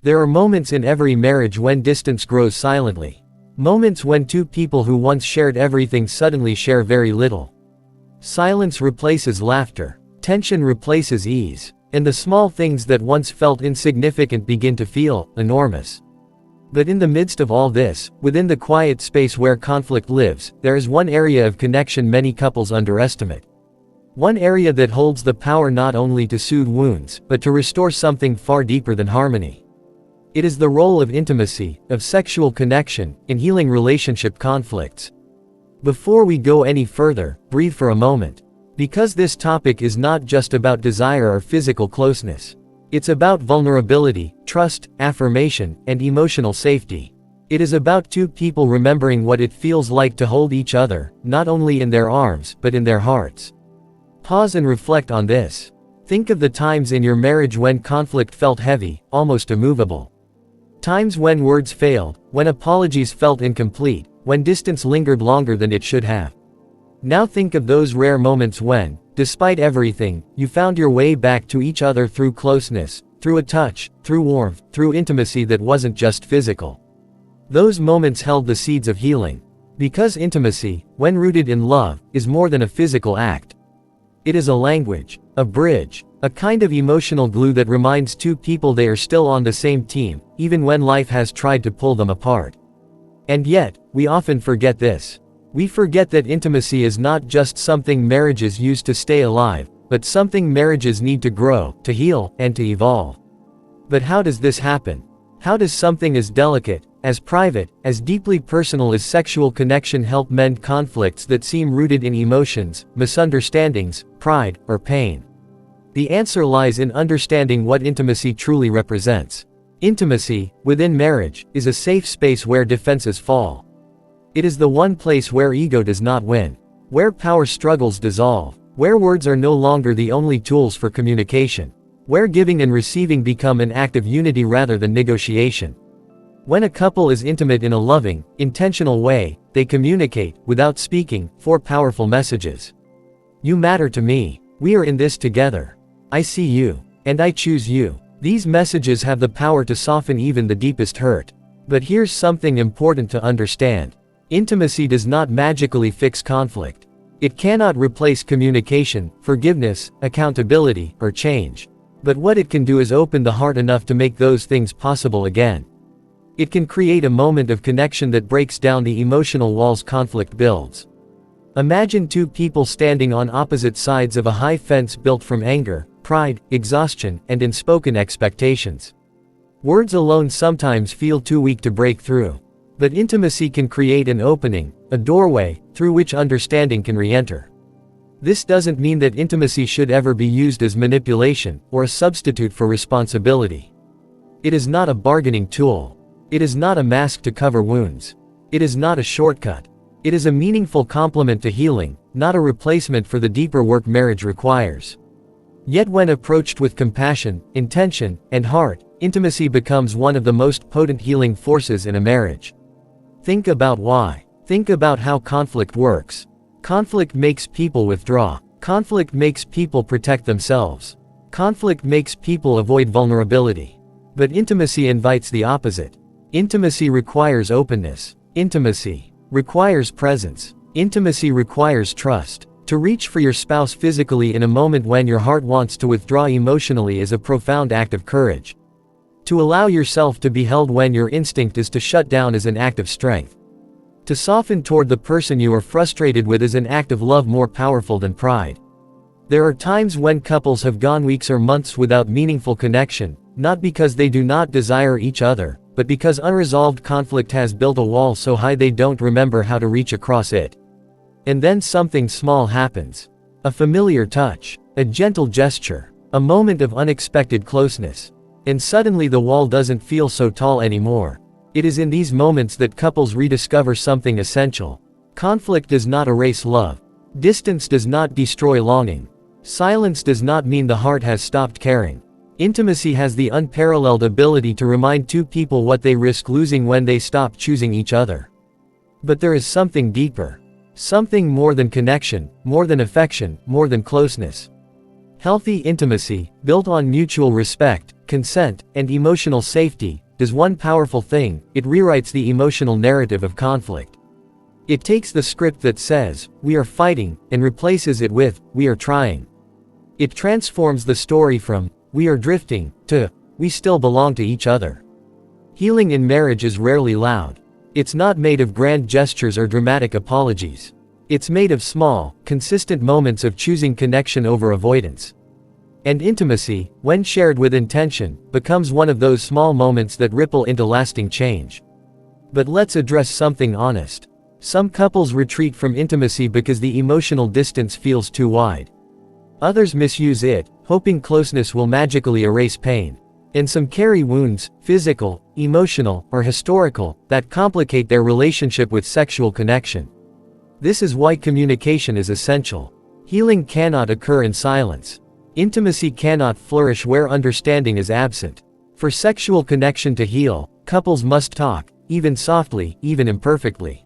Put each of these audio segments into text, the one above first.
There are moments in every marriage when distance grows silently. Moments when two people who once shared everything suddenly share very little. Silence replaces laughter. Tension replaces ease. And the small things that once felt insignificant begin to feel enormous. But in the midst of all this, within the quiet space where conflict lives, there is one area of connection many couples underestimate. One area that holds the power not only to soothe wounds, but to restore something far deeper than harmony. It is the role of intimacy, of sexual connection, in healing relationship conflicts. Before we go any further, breathe for a moment. Because this topic is not just about desire or physical closeness. It's about vulnerability, trust, affirmation, and emotional safety. It is about two people remembering what it feels like to hold each other, not only in their arms, but in their hearts. Pause and reflect on this. Think of the times in your marriage when conflict felt heavy, almost immovable. Times when words failed, when apologies felt incomplete, when distance lingered longer than it should have. Now think of those rare moments when, despite everything, you found your way back to each other through closeness, through a touch, through warmth, through intimacy that wasn't just physical. Those moments held the seeds of healing. Because intimacy, when rooted in love, is more than a physical act. It is a language, a bridge, a kind of emotional glue that reminds two people they are still on the same team, even when life has tried to pull them apart. And yet, we often forget this. We forget that intimacy is not just something marriages use to stay alive, but something marriages need to grow, to heal, and to evolve. But how does this happen? How does something as delicate, as private, as deeply personal as sexual connection help mend conflicts that seem rooted in emotions, misunderstandings, pride, or pain? The answer lies in understanding what intimacy truly represents. Intimacy, within marriage, is a safe space where defenses fall. It is the one place where ego does not win, where power struggles dissolve, where words are no longer the only tools for communication, where giving and receiving become an act of unity rather than negotiation. When a couple is intimate in a loving, intentional way, they communicate, without speaking, four powerful messages. You matter to me. We are in this together. I see you. And I choose you. These messages have the power to soften even the deepest hurt. But here's something important to understand. Intimacy does not magically fix conflict. It cannot replace communication, forgiveness, accountability, or change. But what it can do is open the heart enough to make those things possible again. It can create a moment of connection that breaks down the emotional walls conflict builds. Imagine two people standing on opposite sides of a high fence built from anger, pride, exhaustion, and unspoken expectations. Words alone sometimes feel too weak to break through. But intimacy can create an opening, a doorway, through which understanding can re-enter. This doesn't mean that intimacy should ever be used as manipulation, or a substitute for responsibility. It is not a bargaining tool. It is not a mask to cover wounds. It is not a shortcut. It is a meaningful complement to healing, not a replacement for the deeper work marriage requires. Yet when approached with compassion, intention, and heart, intimacy becomes one of the most potent healing forces in a marriage. Think about why. Think about how conflict works. Conflict makes people withdraw. Conflict makes people protect themselves. Conflict makes people avoid vulnerability. But intimacy invites the opposite. Intimacy requires openness. Intimacy requires presence. Intimacy requires trust. To reach for your spouse physically in a moment when your heart wants to withdraw emotionally is a profound act of courage. To allow yourself to be held when your instinct is to shut down is an act of strength. To soften toward the person you are frustrated with is an act of love more powerful than pride. There are times when couples have gone weeks or months without meaningful connection, not because they do not desire each other, but because unresolved conflict has built a wall so high they don't remember how to reach across it. And then something small happens. A familiar touch, a gentle gesture, a moment of unexpected closeness. And suddenly the wall doesn't feel so tall anymore. It is in these moments that couples rediscover something essential. Conflict does not erase love. Distance does not destroy longing. Silence does not mean the heart has stopped caring. Intimacy has the unparalleled ability to remind two people what they risk losing when they stop choosing each other. But there is something deeper. Something more than connection, more than affection, more than closeness. Healthy intimacy, built on mutual respect, consent, and emotional safety, does one powerful thing: it rewrites the emotional narrative of conflict. It takes the script that says, "we are fighting," and replaces it with, "we are trying." It transforms the story from, "we are drifting," to, "we still belong to each other." Healing in marriage is rarely loud. It's not made of grand gestures or dramatic apologies. It's made of small, consistent moments of choosing connection over avoidance. And intimacy, when shared with intention, becomes one of those small moments that ripple into lasting change. But let's address something honest. Some couples retreat from intimacy because the emotional distance feels too wide. Others misuse it, hoping closeness will magically erase pain. And some carry wounds, physical, emotional, or historical, that complicate their relationship with sexual connection. This is why communication is essential. Healing cannot occur in silence. Intimacy cannot flourish where understanding is absent. For sexual connection to heal, couples must talk, even softly, even imperfectly.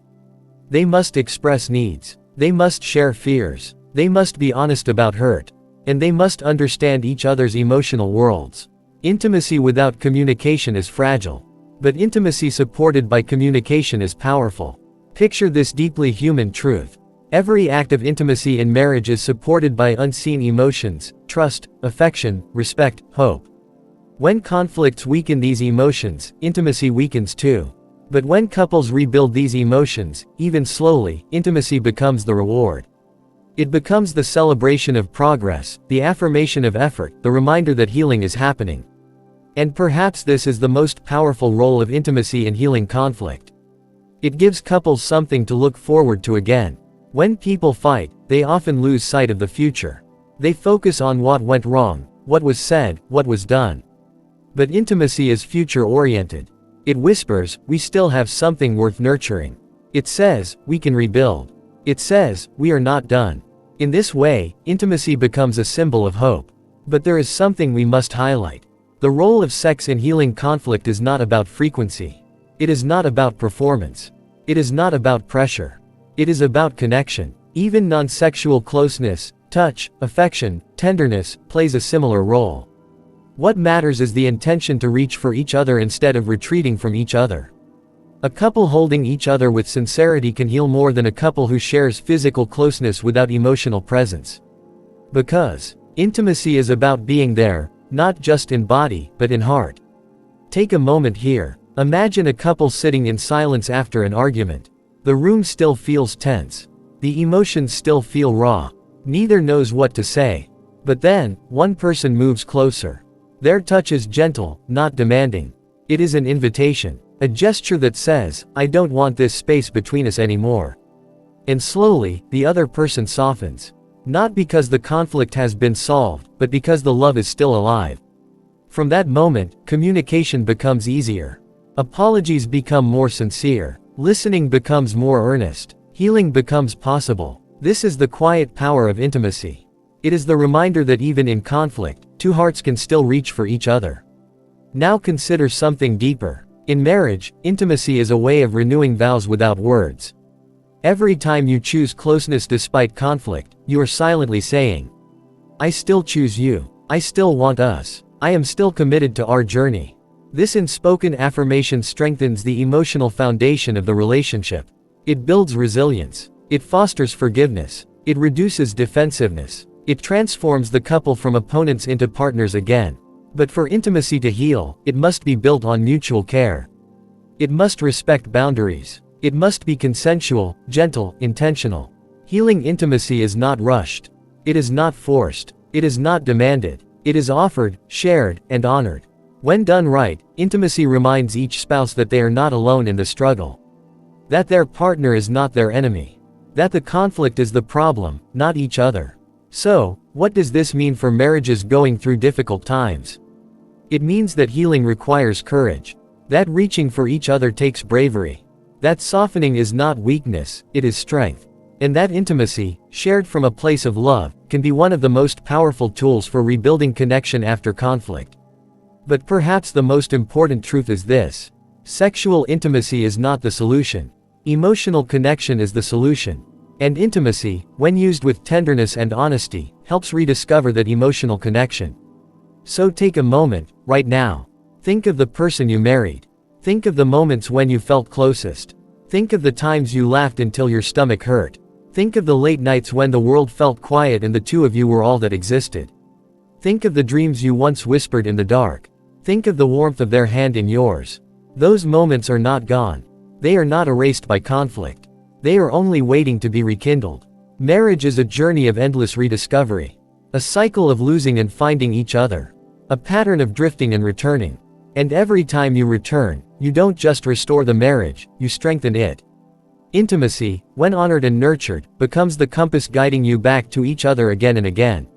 They must express needs. They must share fears. They must be honest about hurt. And they must understand each other's emotional worlds. Intimacy without communication is fragile. But intimacy supported by communication is powerful. Picture this deeply human truth. Every act of intimacy in marriage is supported by unseen emotions: trust, affection, respect, hope. When conflicts weaken these emotions, intimacy weakens too. But when couples rebuild these emotions, even slowly, intimacy becomes the reward. It becomes the celebration of progress, the affirmation of effort, the reminder that healing is happening. And perhaps this is the most powerful role of intimacy in healing conflict. It gives couples something to look forward to again. When people fight, they often lose sight of the future. They focus on what went wrong, what was said, what was done. But intimacy is future-oriented. It whispers, "we still have something worth nurturing." It says, "we can rebuild." It says, "we are not done." In this way, intimacy becomes a symbol of hope. But there is something we must highlight. The role of sex in healing conflict is not about frequency. It is not about performance. It is not about pressure. It is about connection. Even non-sexual closeness, touch, affection, tenderness, plays a similar role. What matters is the intention to reach for each other instead of retreating from each other. A couple holding each other with sincerity can heal more than a couple who shares physical closeness without emotional presence. Because intimacy is about being there, not just in body, but in heart. Take a moment here. Imagine a couple sitting in silence after an argument. The room still feels tense. The emotions still feel raw. Neither knows what to say. But then, one person moves closer. Their touch is gentle, not demanding. It is an invitation. A gesture that says, "I don't want this space between us anymore." And slowly, the other person softens. Not because the conflict has been solved, but because the love is still alive. From that moment, communication becomes easier. Apologies become more sincere. Listening becomes more earnest. Healing becomes possible. This is the quiet power of intimacy. It is the reminder that even in conflict, two hearts can still reach for each other. Now consider something deeper. In marriage, intimacy is a way of renewing vows without words. Every time you choose closeness despite conflict, you are silently saying, "I still choose you. I still want us. I am still committed to our journey." This unspoken affirmation strengthens the emotional foundation of the relationship. It builds resilience. It fosters forgiveness. It reduces defensiveness. It transforms the couple from opponents into partners again. But for intimacy to heal, it must be built on mutual care. It must respect boundaries. It must be consensual, gentle, intentional. Healing intimacy is not rushed. It is not forced. It is not demanded. It is offered, shared, and honored. When done right, intimacy reminds each spouse that they are not alone in the struggle. That their partner is not their enemy. That the conflict is the problem, not each other. So, what does this mean for marriages going through difficult times? It means that healing requires courage. That reaching for each other takes bravery. That softening is not weakness, it is strength. And that intimacy, shared from a place of love, can be one of the most powerful tools for rebuilding connection after conflict. But perhaps the most important truth is this: sexual intimacy is not the solution. Emotional connection is the solution. And intimacy, when used with tenderness and honesty, helps rediscover that emotional connection. So take a moment, right now. Think of the person you married. Think of the moments when you felt closest. Think of the times you laughed until your stomach hurt. Think of the late nights when the world felt quiet and the two of you were all that existed. Think of the dreams you once whispered in the dark. Think of the warmth of their hand in yours. Those moments are not gone. They are not erased by conflict. They are only waiting to be rekindled. Marriage is a journey of endless rediscovery. A cycle of losing and finding each other. A pattern of drifting and returning. And every time you return, you don't just restore the marriage, you strengthen it. Intimacy, when honored and nurtured, becomes the compass guiding you back to each other again and again.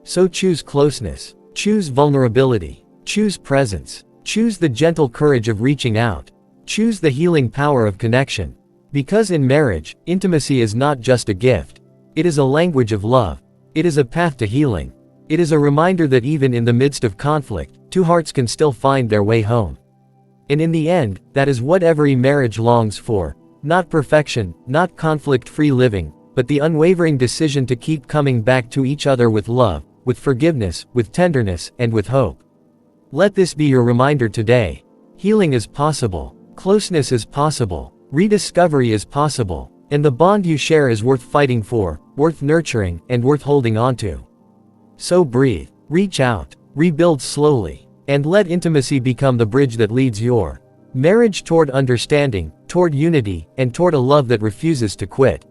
So choose closeness. Choose vulnerability. Choose presence. Choose the gentle courage of reaching out. Choose the healing power of connection. Because in marriage, intimacy is not just a gift. It is a language of love. It is a path to healing. It is a reminder that even in the midst of conflict, two hearts can still find their way home. And in the end, that is what every marriage longs for. Not perfection, not conflict-free living, but the unwavering decision to keep coming back to each other with love, with forgiveness, with tenderness, and with hope. Let this be your reminder today. Healing is possible. Closeness is possible. Rediscovery is possible. And the bond you share is worth fighting for, worth nurturing, and worth holding on to. So breathe, reach out, rebuild slowly, and let intimacy become the bridge that leads your marriage toward understanding, toward unity, and toward a love that refuses to quit.